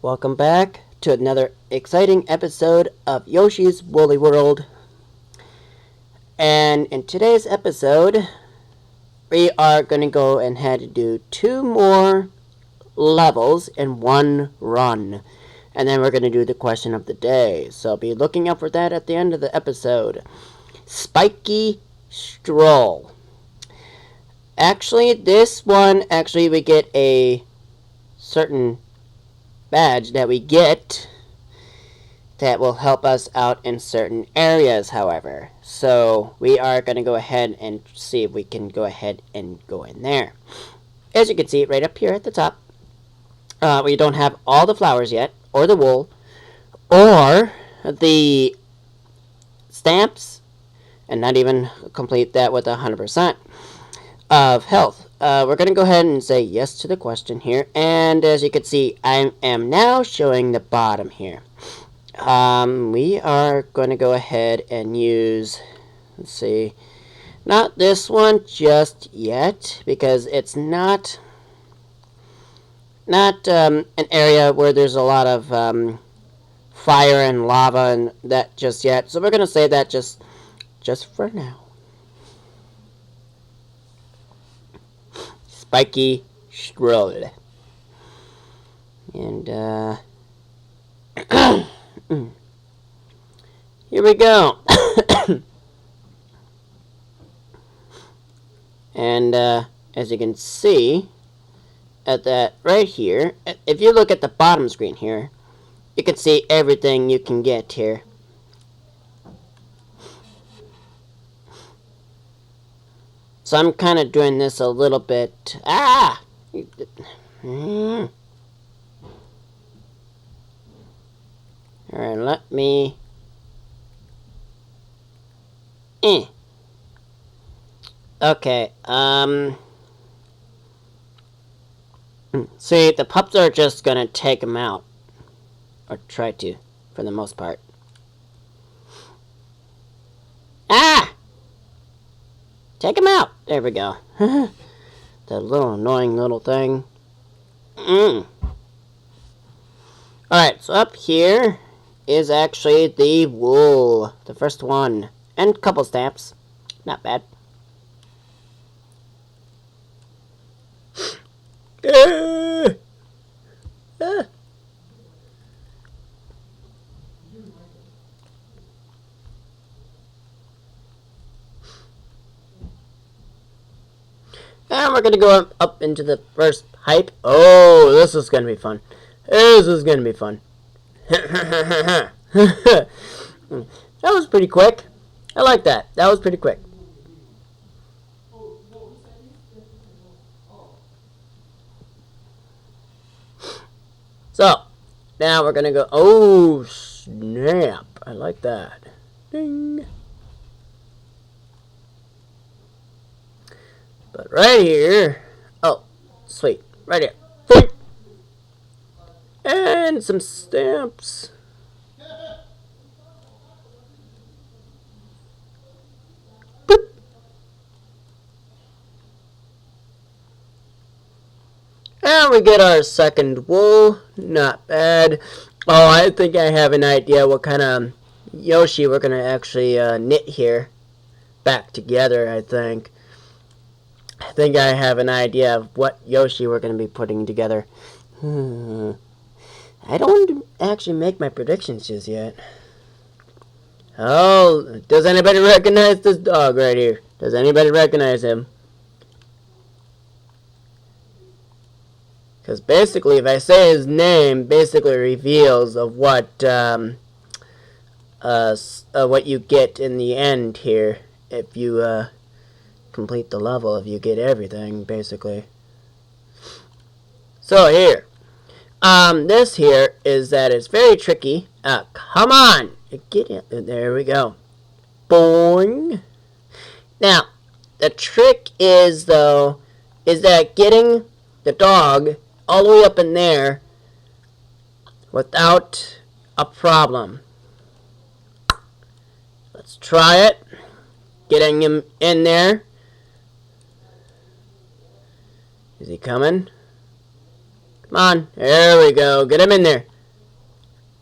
Welcome back to another exciting episode of Yoshi's Woolly World. And in today's episode, we are going to go ahead and do 2 more levels in one run. And then we're going to do the question of the day. So be looking out for that at the end of the episode. Spiky Stroll. Actually, this one, we get a certain badge that we get that will help us out in certain areas, however. So we are going to go ahead and see if we can go ahead and go in there. As you can see right up here at the top, we don't have all the flowers yet, or the wool, or the stamps, and not even complete that with 100% of health. We're going to go ahead and say yes to the question here. And as you can see, I am now showing the bottom here. We are going to go ahead and use, let's see, not this one just yet, because it's not an area where there's a lot of fire and lava and that just yet. So we're going to say that just for now. Spiky Stroll. And, here we go. And, as you can see, at that right here, if you look at the bottom screen here, you can see everything you can get here. So I'm kind of doing this a little bit. Alright, let me. Okay, see, the pups are just gonna take him out. Or try to, for the most part. Take him out! There we go. That little annoying little thing. Alright, so up here is actually the wool. The first one. And a couple stamps. Not bad. And we're going to go up into the first hype. Oh, this is going to be fun. This is going to be fun. That was pretty quick. I like that. That was pretty quick. So, now we're going to go. Oh, snap. I like that. Ding. But right here, oh, sweet, right here, boop. And some stamps. Boop. And we get our second wool, not bad. Oh, I think I have an idea what kind of Yoshi we're going to actually knit here. Back together, I think I have an idea of what Yoshi we're going to be putting together. I don't actually make my predictions just yet. Oh, does anybody recognize this dog right here? Does anybody recognize him? Because basically, if I say his name, basically reveals of what you get in the end here. If you complete the level, if you get everything, basically. So here, this here is that it's very tricky. Come on, get it. There we go. Boing. Now, the trick is though, is that getting the dog all the way up in there without a problem. Let's try it. Getting him in there. Is he coming? Come on. There we go. Get him in there.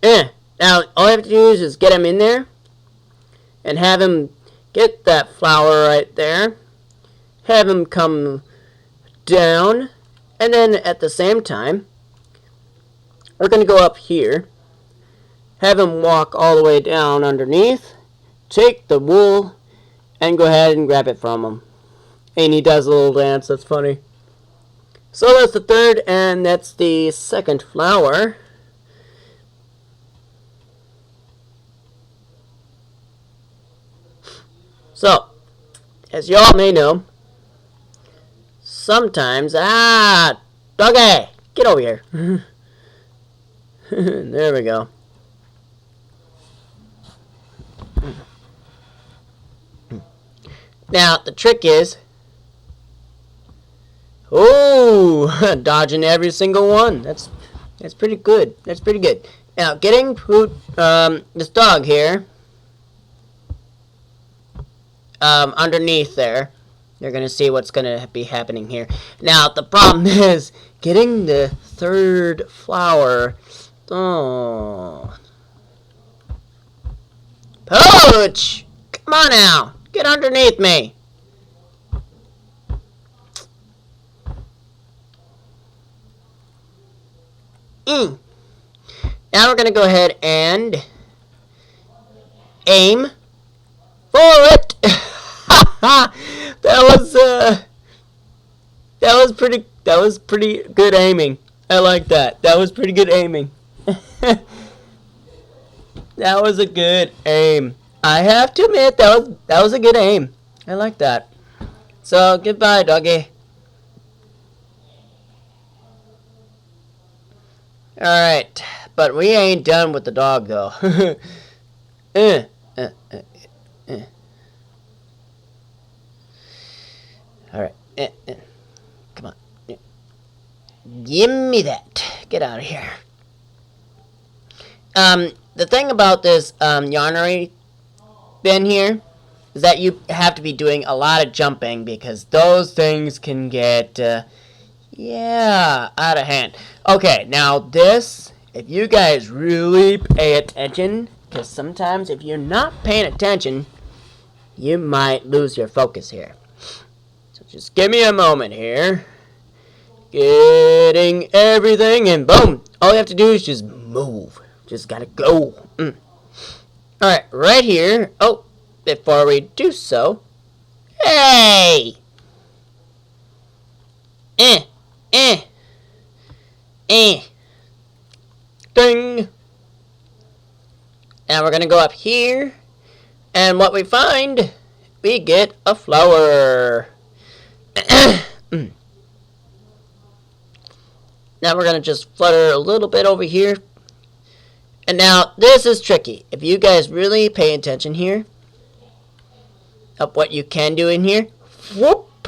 Now, all you have to do is just get him in there and have him get that flower right there. Have him come down. And then at the same time, we're going to go up here. Have him walk all the way down underneath. Take the wool and go ahead and grab it from him. And he does a little dance. That's funny. So that's the third, and that's the second flower. So, as you all may know, sometimes, doggy, get over here. There we go. Now, the trick is, dodging every single one. That's pretty good. That's pretty good. Now, getting this dog here, underneath there, you're going to see what's going to be happening here. Now, the problem is getting the third flower. Oh. Pooch! Come on now. Get underneath me. Now we're going to go ahead and aim for it. That was pretty good aiming. I like that. That was pretty good aiming. That was a good aim. I have to admit that was a good aim. I like that. So goodbye, doggy. Alright, but we ain't done with the dog though. Alright, come on. Give me that. Get out of here. The thing about this yarnery bin here is that you have to be doing a lot of jumping because those things can get, out of hand. Okay, now this, if you guys really pay attention, because sometimes if you're not paying attention, you might lose your focus here. So just give me a moment here. Getting everything, and boom! All you have to do is just move. Just gotta go. Alright, right here. Oh, before we do so. Hey! Ding! Now we're gonna go up here. And what we find, we get a flower. Now we're gonna just flutter a little bit over here. And now, this is tricky. If you guys really pay attention here, of what you can do in here, whoop,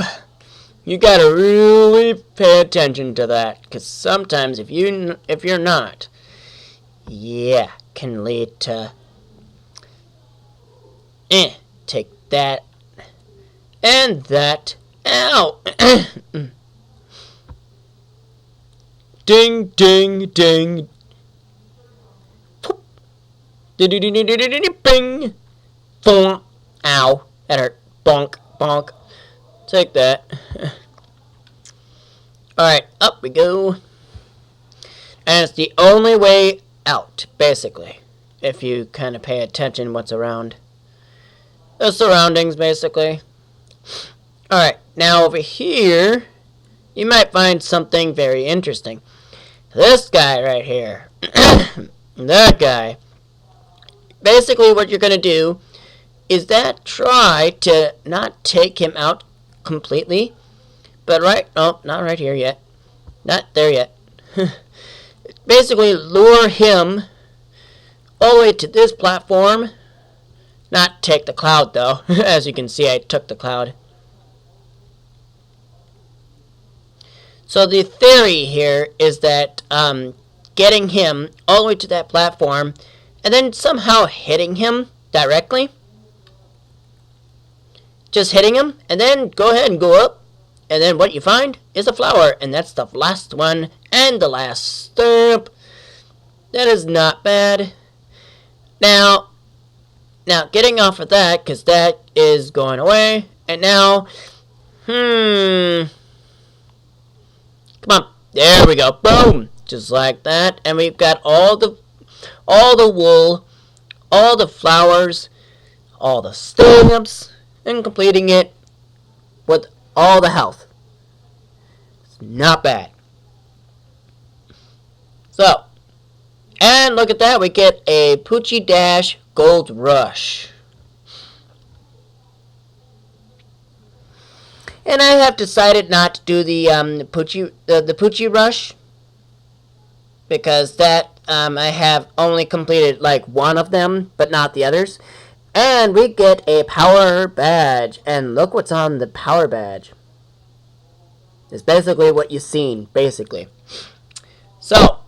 you gotta really pay attention to that, because sometimes if you're not, can lead to, take that, and that, ow, ding, ding, ding, bing, boom, ow, that hurt, bonk, bonk, take that. Alright, up we go, and it's the only way out, basically, if you kind of pay attention what's around the surroundings, basically. Alright, now over here, you might find something very interesting. This guy right here, that guy, basically what you're going to do is that try to not take him out completely, but not right here yet, not there yet. Basically lure him all the way to this platform, not take the cloud though. As you can see, I took the cloud. So the theory here is that getting him all the way to that platform and then somehow hitting him directly. Just hitting him, and then go ahead and go up. And then what you find is a flower, and that's the last one and the last stamp. That is not bad. Now, getting off of that, because that is going away. And now, come on. There we go. Boom. Just like that. And we've got all the wool, all the flowers, all the stamps, and completing it with all the health. It's not bad. So, and look at that. We get a Poochie Dash Gold Rush. And I have decided not to do the Poochie Rush, because that I have only completed like one of them, but not the others. And we get a power badge, and look what's on the power badge. It's basically what you've seen, basically. So,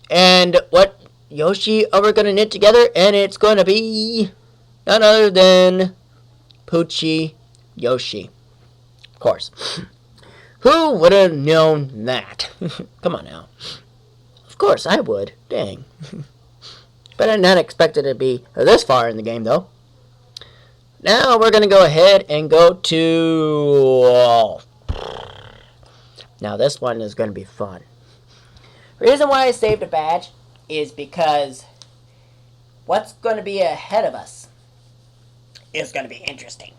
and what Yoshi are we gonna knit together, and it's gonna be none other than Poochie Yoshi. Of course. Who would have known that? Come on now. Of course I would. Dang. But I not expected it to be this far in the game, though. Now we're going to go ahead and go to... Now this one is going to be fun. The reason why I saved a badge is because what's going to be ahead of us is going to be interesting.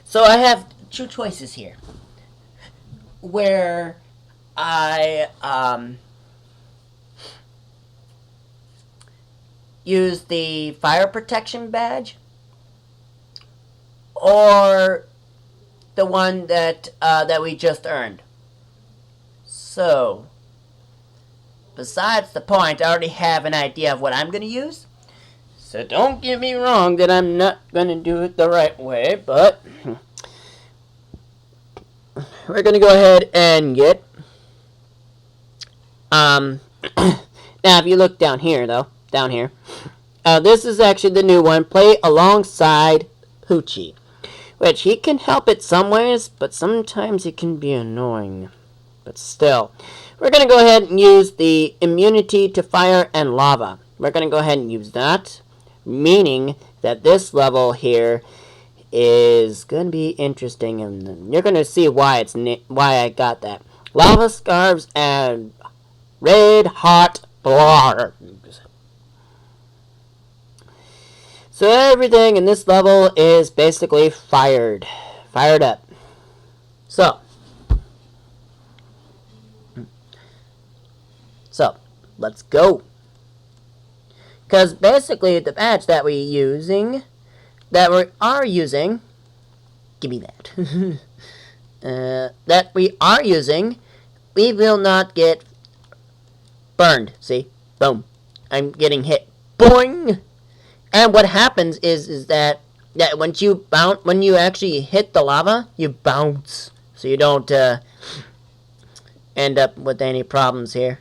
So I have two choices here, where I use the fire protection badge, or the one that we just earned. So, besides the point, I already have an idea of what I'm going to use. So don't get me wrong that I'm not going to do it the right way, but we're going to go ahead and get... now, if you look down here, though, this is actually the new one. Play alongside Poochie, which he can help it some ways, but sometimes it can be annoying. But still, we're going to go ahead and use the immunity to fire and lava. We're going to go ahead and use that, meaning that this level here is going to be interesting, and you're going to see why I got that. Lava scarves and red hot blargs. So everything in this level is basically fired up. So let's go. Because basically the badge that we are using, give me that. That we are using, we will not get burned. See? Boom. I'm getting hit. Boing! And what happens is that when you actually hit the lava, you bounce. So you don't end up with any problems here.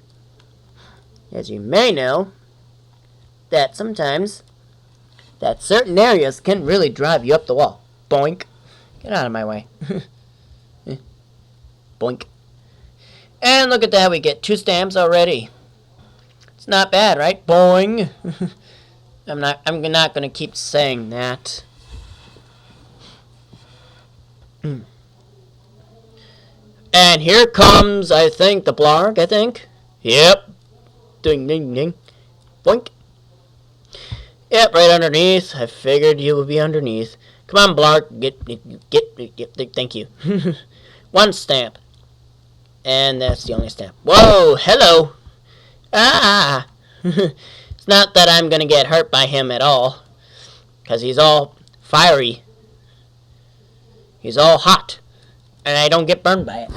As you may know, that sometimes that certain areas can really drive you up the wall. Boink. Get out of my way. Boink. And look at that, we get 2 stamps already. It's not bad, right? Boing. I'm not going to keep saying that. And here comes, I think, the blarg, I think. Yep. Ding, ding, ding. Boink. Yep, right underneath. I figured you would be underneath. Come on, blarg. Get, thank you. 1 stamp. And that's the only stamp. Whoa, hello. Ah. It's not that I'm going to get hurt by him at all, because he's all fiery. He's all hot, and I don't get burned by it.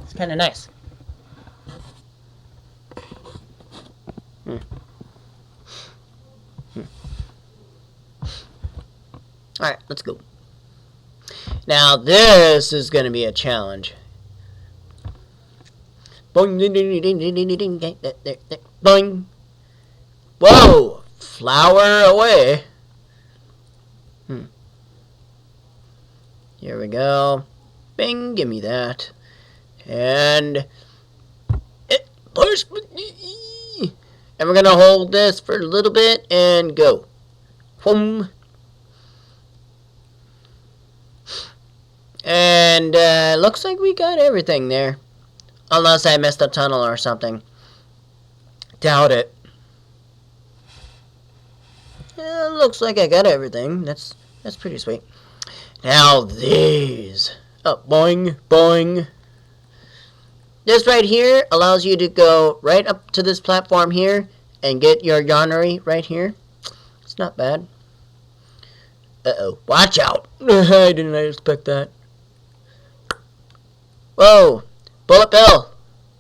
It's kind of nice. Alright, let's go. Now, this is going to be a challenge. Boing, ding, ding, ding, ding, ding, ding, ding, boing. Whoa! Flower away. Here we go. Bing, give me that. And it push. And we're going to hold this for a little bit and go. Boom. And looks like we got everything there. Unless I missed a tunnel or something. Doubt it. Yeah, looks like I got everything. That's pretty sweet. Now these. Oh, boing, boing. This right here allows you to go right up to this platform here and get your yarnery right here. It's not bad. Uh-oh. Watch out. I didn't expect that. Whoa. Bullet bill.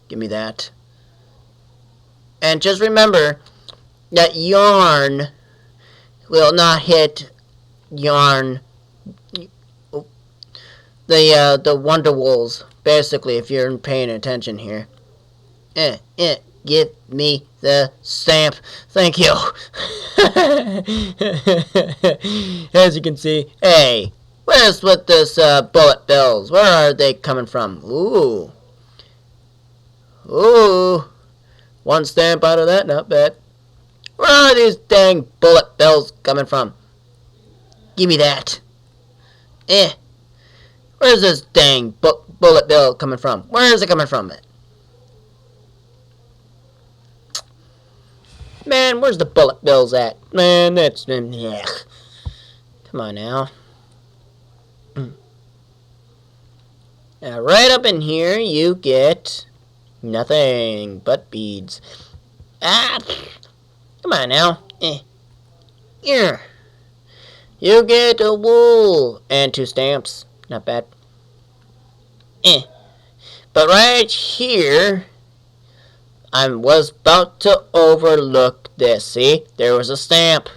Give me that. And just remember that yarn will not hit yarn. The Wonder Wools. Basically, if you're paying attention here. Give me the stamp. Thank you. As you can see, hey, where's with this bullet bills? Where are they coming from? Ooh. Ooh. One stamp out of that, not bad. Where are these dang bullet bills coming from? Give me that. Where's this dang bullet bill coming from? Where is it coming from? Man, where's the bullet bills at? Man, that's... Yeah. Come on now. Now, right up in here, you get nothing but beads. Ah! Come on now. Here. You get a wool and 2 stamps. Not bad. But right here, I was about to overlook this. See? There was a stamp.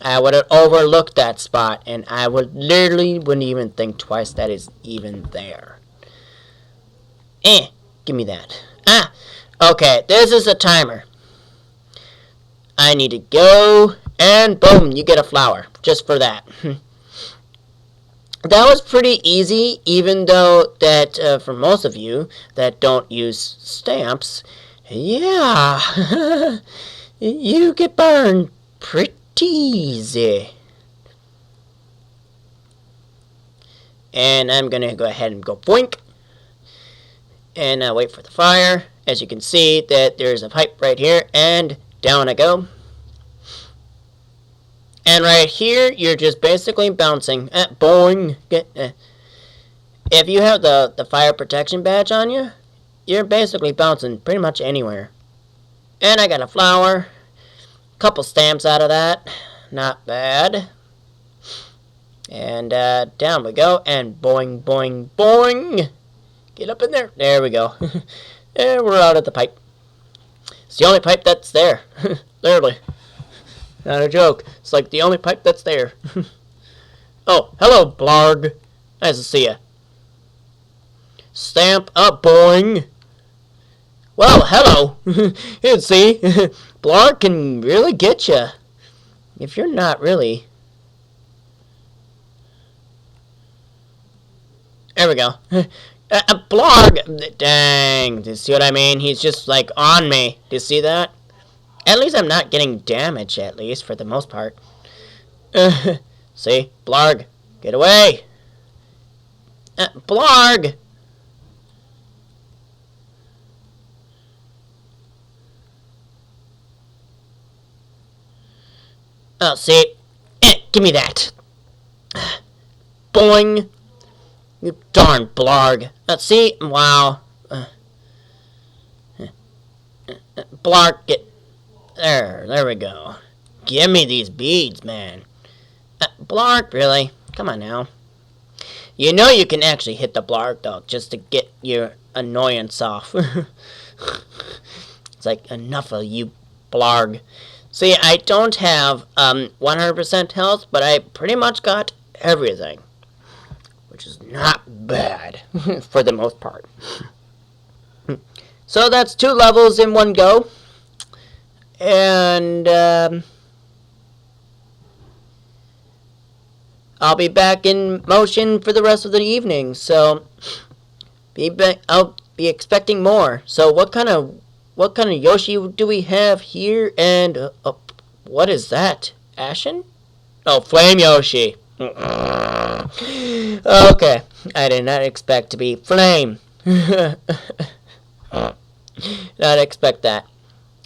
I would have overlooked that spot, and I would literally wouldn't even think twice that is even there. Give me that. Ah! Okay, this is a timer. I need to go, and boom, you get a flower. Just for that. That was pretty easy, even though that, for most of you that don't use stamps, yeah, you get burned pretty easy. And I'm going to go ahead and go boink. And wait for the fire. As you can see, that there's a pipe right here, and down I go. And right here, you're just basically bouncing. Boing. If you have the fire protection badge on you, you're basically bouncing pretty much anywhere. And I got a flower. Couple stamps out of that. Not bad. And down we go. And boing, boing, boing. Get up in there. There we go. And we're out at the pipe. It's the only pipe that's there. Literally. Not a joke. It's like the only pipe that's there. Oh, hello, Blarg. Nice to see ya. Stamp up, boing. Well, hello. You see, Blarg can really get you. If you're not really. There we go. Blarg. Dang. Do you see what I mean? He's just like on me. Do you see that? At least I'm not getting damage, at least, for the most part. See? Blarg. Get away. Blarg. Oh, see? Give me that. Boing. You darn Blarg. See? Wow. Blarg, get... There we go. Give me these beads, man. Blarg, really? Come on now. You know you can actually hit the Blarg, though, just to get your annoyance off. It's like, enough of you, Blarg. See, I don't have 100% health, but I pretty much got everything. Which is not bad, for the most part. So that's 2 levels in one go. And I'll be back in motion for the rest of the evening. So I'll be expecting more. So what kind of what kind of Yoshi do we have here? And what is that? Ashen? Oh, Flame Yoshi. Okay, I did not expect to be Flame. Not expect that.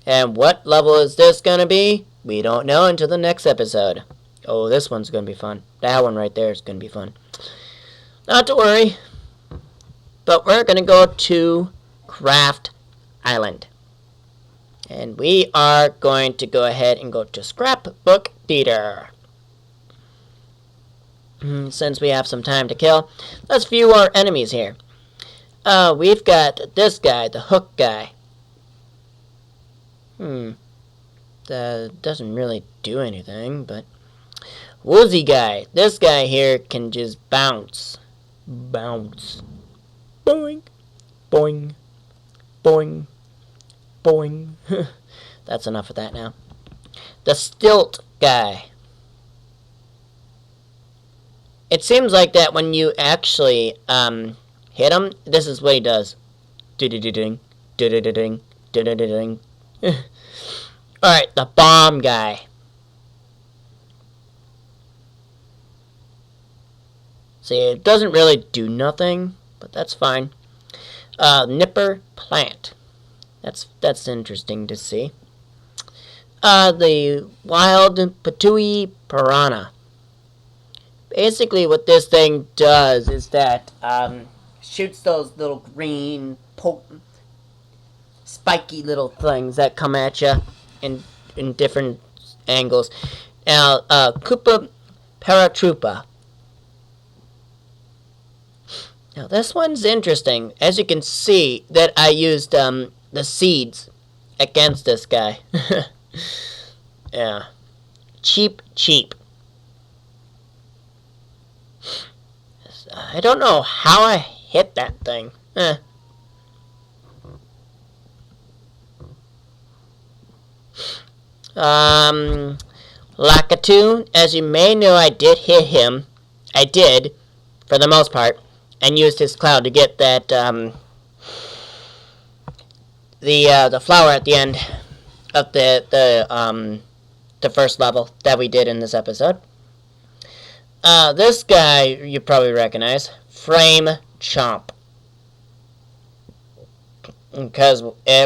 And what level is this gonna be? We don't know until the next episode. Oh, this one's gonna be fun. That one right there is gonna be fun. Not to worry. But we're gonna go to Craft Island. And we are going to go ahead and go to Scrapbook Theater. Since we have some time to kill, let's view our enemies here. We've got this guy, the hook guy. That doesn't really do anything, but... Woozy guy. This guy here can just bounce. Bounce. Boing. Boing. Boing. Boing. That's enough of that now. The stilt guy. It seems like that when you actually hit him, this is what he does. Do-do-do-ding. Do-do-do-ding. Do-do-do-ding. Alright, the bomb guy. See, it doesn't really do nothing, but that's fine. Nipper plant. That's interesting to see. The wild Patui piranha. Basically, what this thing does is that shoots those little green, potent, spiky little things that come at you in different angles. Now, Koopa Paratroopa. Now, this one's interesting. As you can see, that I used the seeds against this guy. Yeah. Cheep. I don't know how I hit that thing. Lakitu, as you may know, I did hit him. I did, for the most part, and used his cloud to get that, the flower at the end of the first level that we did in this episode. This guy you probably recognize, Frame Chomp. Because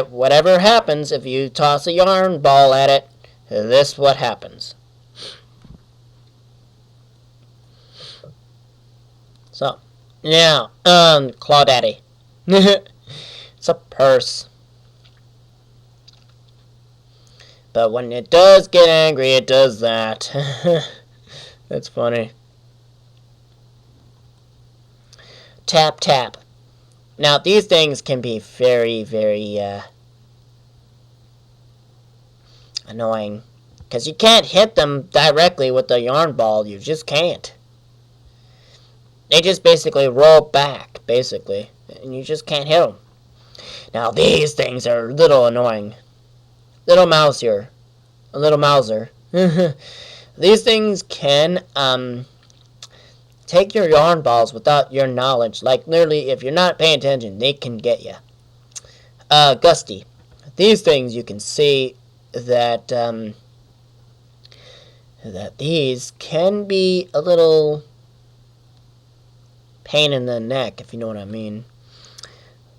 whatever happens, if you toss a yarn ball at it, this what happens. So, yeah, Clawdaddy. It's a purse. But when it does get angry, it does that. That's funny. Tap. Now, these things can be very, very, annoying. Because you can't hit them directly with the yarn ball. You just can't. They just basically roll back, basically. And you just can't hit them. Now, these things are a little annoying. Little Mouser. A little Mouser. These things can, take your yarn balls without your knowledge. Like, literally, if you're not paying attention, they can get you. Gusty. These things, you can see that, that these can be a little pain in the neck, if you know what I mean.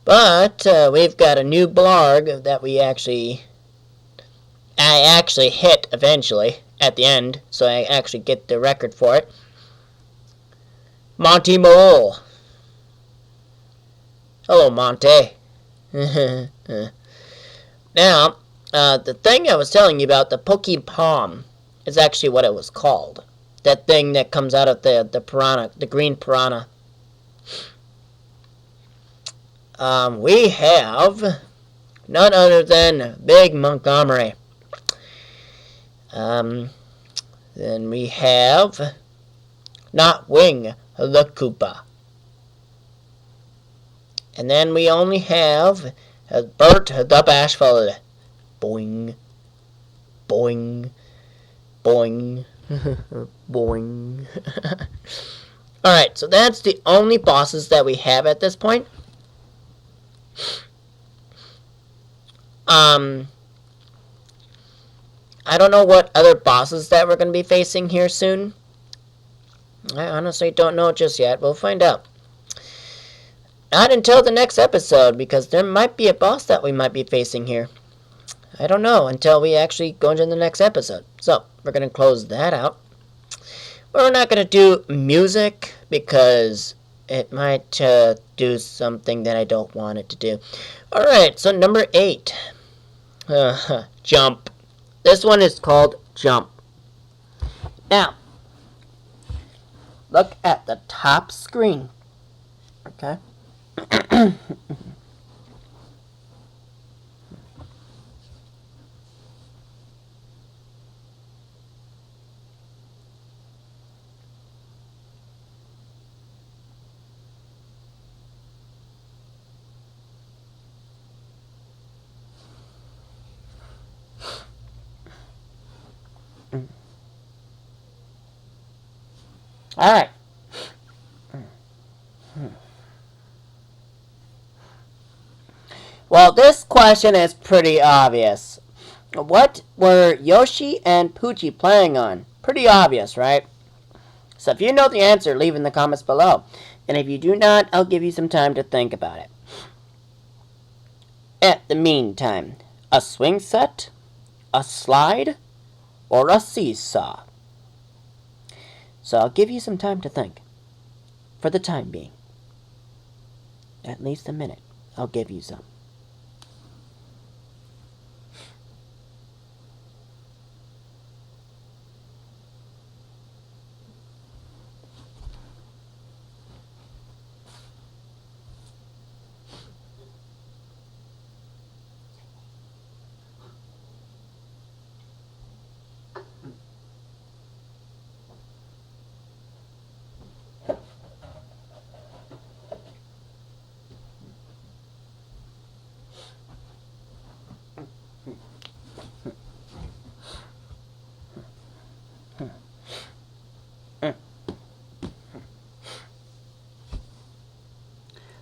But, we've got a new Blarg that I actually hit eventually at the end, so I actually get the record for it. Monty Mole. Hello, Monty. Now, the thing I was telling you about, the Pokepalm, is actually what it was called. That thing that comes out of the piranha, the green piranha. We have none other than Big Montgomery. Then we have Notwing the Koopa. And then we only have Bert the Bashful. Boing. Boing. Boing. Boing. Alright, so that's the only bosses that we have at this point. I don't know what other bosses that we're going to be facing here soon. I honestly don't know just yet. We'll find out. Not until the next episode, because there might be a boss that we might be facing here. I don't know until we actually go into the next episode. So, we're going to close that out. We're not going to do music because it might do something that I don't want it to do. Alright, so number 8. Jump. This one is called Jump. Now, look at the top screen. Okay? Alright. Well, this question is pretty obvious. What were Yoshi and Poochie playing on? Pretty obvious, right? So if you know the answer, leave in the comments below. And if you do not, I'll give you some time to think about it. At the meantime, a swing set, a slide, or a seesaw? So I'll give you some time to think. For the time being. At least a minute. I'll give you some.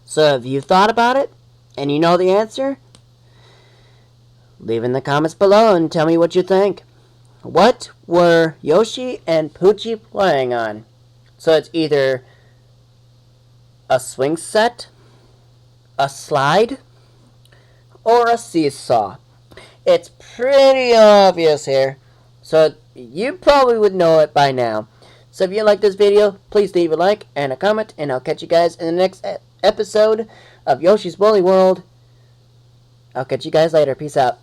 So if you've thought about it, and you know the answer, leave in the comments below and tell me what you think. What were Yoshi and Poochie playing on? So it's either a swing set, a slide, or a seesaw. It's pretty obvious here, so you probably would know it by now. So if you like this video, please leave a like and a comment, and I'll catch you guys in the next episode of Yoshi's Woolly World. I'll catch you guys later. Peace out.